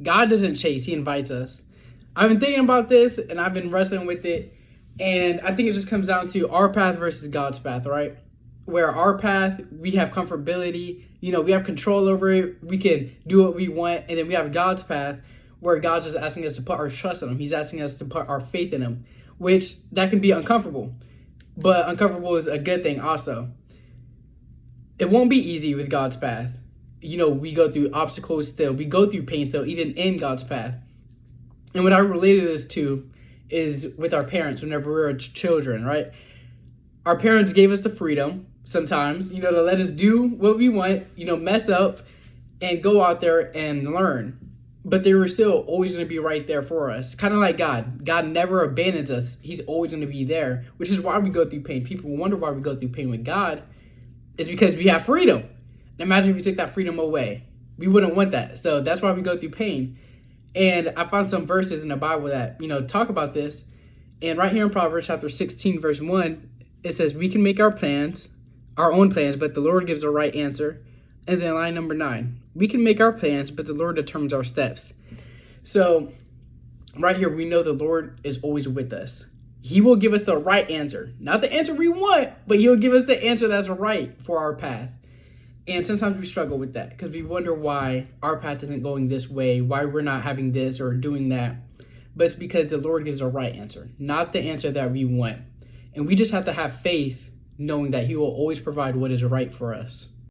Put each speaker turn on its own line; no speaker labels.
God doesn't chase, he invites us. I've been thinking about this and I've been wrestling with it. And I think it just comes down to our path versus God's path, right? Where our path, we have comfortability, we have control over it. We can do what we want. And then we have God's path where God's just asking us to put our trust in him. He's asking us to put our faith in him, which that can be uncomfortable. But uncomfortable is a good thing also. It won't be easy with God's path. We go through obstacles still. We go through pain still, even in God's path. And what I related this to is with our parents whenever we were children, right? Our parents gave us the freedom sometimes, to let us do what we want, mess up and go out there and learn. But they were still always going to be right there for us. Kind of like God. God never abandons us. He's always going to be there, which is why we go through pain. People wonder why we go through pain with God. It's because we have freedom. Imagine if we took that freedom away. We wouldn't want that. So that's why we go through pain. And I found some verses in the Bible that, talk about this. And right here in Proverbs chapter 16, verse 1, it says, we can make our own plans, but the Lord gives the right answer. And then line number 9, we can make our plans, but the Lord determines our steps. So right here, we know the Lord is always with us. He will give us the right answer. Not the answer we want, but he'll give us the answer that's right for our path. And sometimes we struggle with that because we wonder why our path isn't going this way, why we're not having this or doing that. But it's because the Lord gives the right answer, not the answer that we want. And we just have to have faith knowing that he will always provide what is right for us.